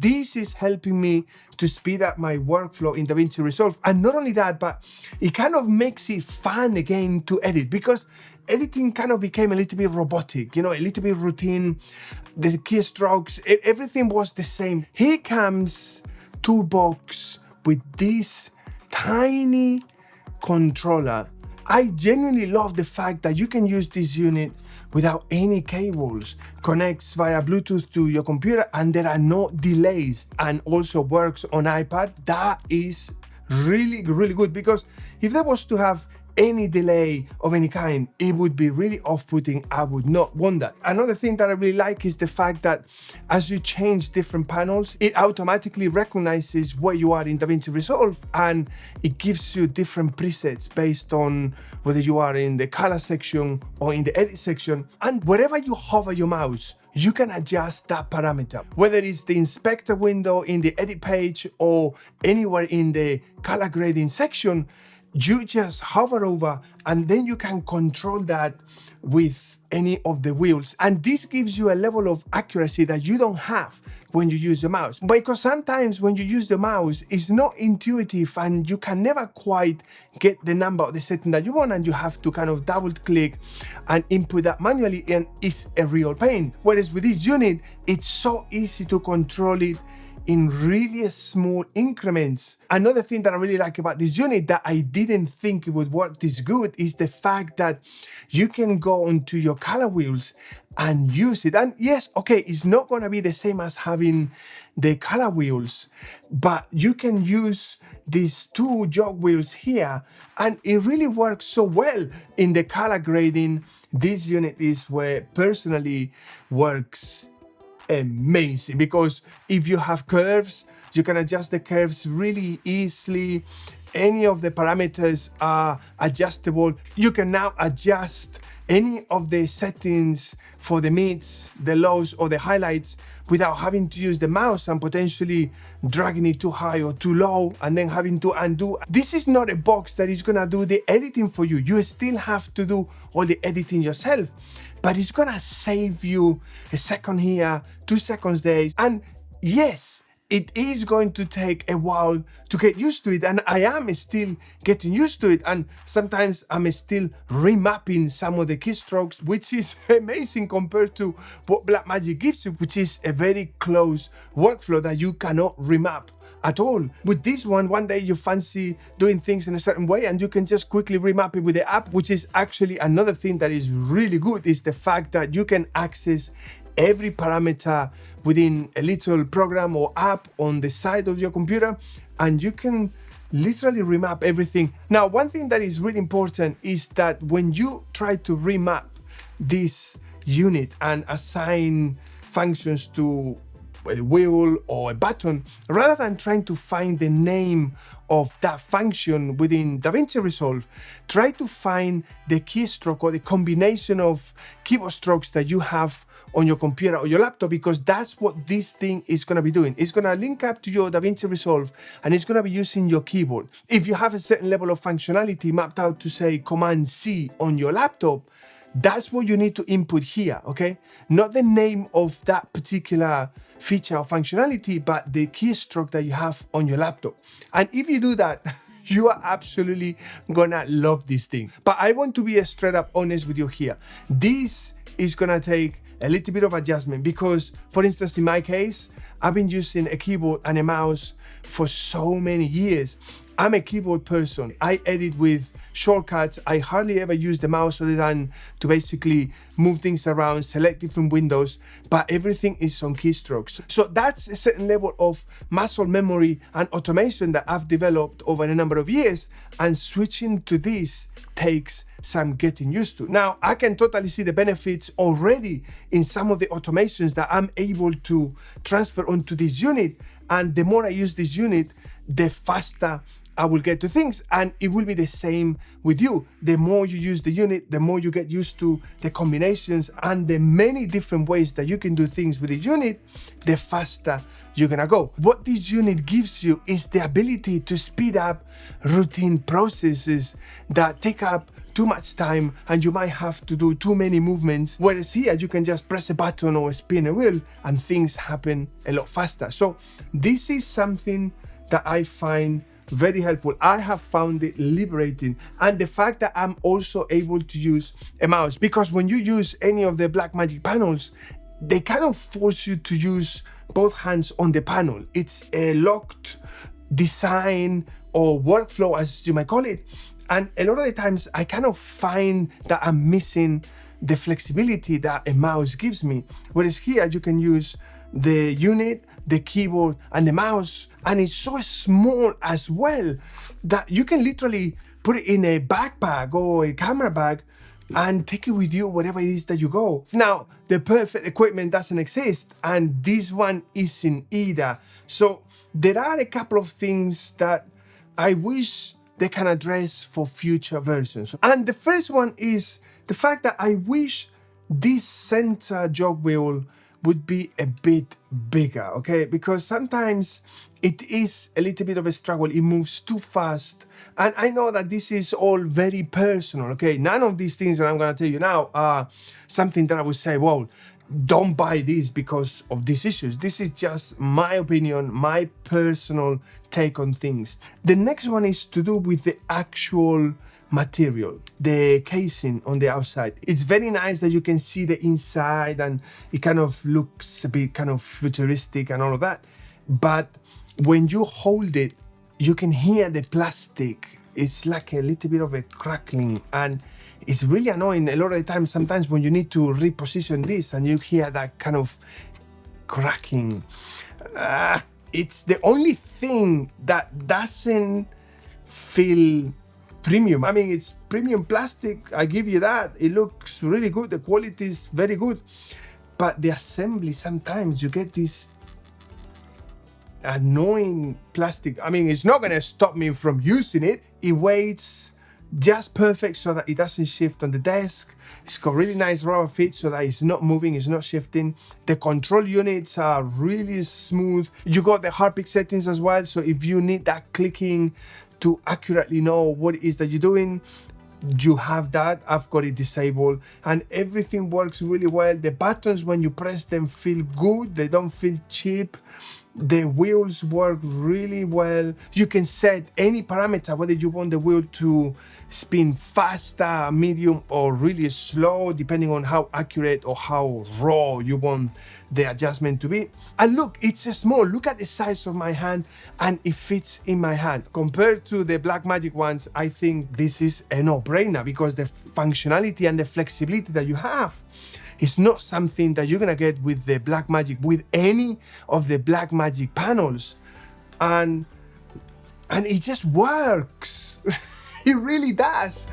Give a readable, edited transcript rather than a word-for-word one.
This is helping me to speed up my workflow in Davinci Resolve. And not only that, but it kind of makes it fun again to edit, because editing kind of became a little bit robotic, a little bit routine. The keystrokes, everything was the same. Here comes TourBox with this tiny controller. I genuinely love the fact that you can use this unit without any cables, connects via Bluetooth to your computer, and there are no delays, and also works on iPad. That is really, really good, because if there was to have any delay of any kind, it would be really off-putting. I would not want that. Another thing that I really like is the fact that as you change different panels, it automatically recognizes where you are in Davinci Resolve, and it gives you different presets based on whether you are in the color section or in the edit section. And wherever you hover your mouse, you can adjust that parameter, whether it's the inspector window in the edit page or anywhere in the color grading section. You just hover over, and then you can control that with any of the wheels. And this gives you a level of accuracy that you don't have when you use the mouse. Because sometimes when you use the mouse, it's not intuitive and you can never quite get the number of the setting that you want, and you have to kind of double click and input that manually, and it's a real pain. Whereas with this unit, it's so easy to control it in really small increments. Another thing that I really like about this unit that I didn't think it would work this good is the fact that you can go onto your color wheels and use it. And yes, okay, it's not gonna be the same as having the color wheels, but you can use these two jog wheels here, and it really works so well in the color grading. This unit is where personally works amazing, because if you have curves, you can adjust the curves really easily. Any of the parameters are adjustable. You can now adjust any of the settings for the mids, the lows, or the highlights without having to use the mouse and potentially dragging it too high or too low and then having to undo. This is not a box that is gonna do the editing for you. You still have to do all the editing yourself, but it's gonna save you a second here, 2 seconds there. And yes, it is going to take a while to get used to it, and I am still getting used to it, and sometimes I'm still remapping some of the keystrokes, which is amazing compared to what Blackmagic gives you, which is a very close workflow that you cannot remap at all. With this one day you fancy doing things in a certain way, and you can just quickly remap it with the app, which is actually another thing that is really good, is the fact that you can access every parameter within a little program or app on the side of your computer, and you can literally remap everything. Now, one thing that is really important is that when you try to remap this unit and assign functions to a wheel or a button, rather than trying to find the name of that function within Davinci Resolve, try to find the keystroke or the combination of keyboard strokes that you have on your computer or your laptop, because that's what this thing is going to be doing. It's going to link up to your Davinci Resolve, and it's going to be using your keyboard. If you have a certain level of functionality mapped out to, say, Command C on your laptop, that's what you need to input here, okay? Not the name of that particular feature or functionality, but the keystroke that you have on your laptop. And if you do that, you are absolutely gonna love this thing. But I want to be straight up honest with you here. This is gonna take a little bit of adjustment, because, for instance, in my case, I've been using a keyboard and a mouse for so many years. I'm a keyboard person. I edit with shortcuts. I hardly ever use the mouse other than to basically move things around, select different windows, but everything is on keystrokes. So that's a certain level of muscle memory and automation that I've developed over a number of years, and switching to this takes some getting used to. Now, I can totally see the benefits already in some of the automations that I'm able to transfer onto this unit, and the more I use this unit, the faster I will get to things. And it will be the same with you. The more you use the unit, the more you get used to the combinations and the many different ways that you can do things with the unit, the faster you're gonna go. What this unit gives you is the ability to speed up routine processes that take up too much time and you might have to do too many movements, whereas here you can just press a button or spin a wheel and things happen a lot faster. So this is something that I find very helpful. I have found it liberating, and the fact that I'm also able to use a mouse, because when you use any of the Blackmagic panels, they kind of force you to use both hands on the panel. It's a locked design or workflow, as you might call it. And a lot of the times I kind of find that I'm missing the flexibility that a mouse gives me. Whereas here you can use the unit, the keyboard, and the mouse, and it's so small as well that you can literally put it in a backpack or a camera bag and take it with you wherever it is that you go. Now, the perfect equipment doesn't exist, and this one isn't either. So there are a couple of things that I wish they can address for future versions. And the first one is the fact that I wish this center jog wheel would be a bit bigger, okay? Because sometimes it is a little bit of a struggle. It moves too fast. And I know that this is all very personal, okay? None of these things that I'm gonna tell you now are something that I would say, well, don't buy this because of these issues. This is just my opinion, my personal take on things. The next one is to do with the actual material, the casing on the outside. It's very nice that you can see the inside and it kind of looks a bit kind of futuristic and all of that. But when you hold it, you can hear the plastic. It's like a little bit of a crackling, and it's really annoying a lot of the time. Sometimes when you need to reposition this and you hear that kind of cracking, it's the only thing that doesn't feel premium. I mean, it's premium plastic, I give you that. It looks really good, the quality is very good, but the assembly, sometimes you get this annoying plastic. I mean, it's not gonna stop me from using it. It weighs just perfect so that it doesn't shift on the desk. It's got really nice rubber fit so that it's not moving, it's not shifting. The control units are really smooth. You got the haptic settings as well, so if you need that clicking to accurately know what it is that you're doing, you have that. I've got it disabled, and everything works really well. The buttons, when you press them, feel good. They don't feel cheap. The wheels work really well. You can set any parameter, whether you want the wheel to spin faster, medium, or really slow, depending on how accurate or how raw you want the adjustment to be. And look, it's small. Look at the size of my hand, and it fits in my hand. Compared to the Blackmagic ones, I think this is a no-brainer, because the functionality and the flexibility that you have is not something that you're gonna get with the Blackmagic, with any of the Blackmagic panels. And it just works. It really does.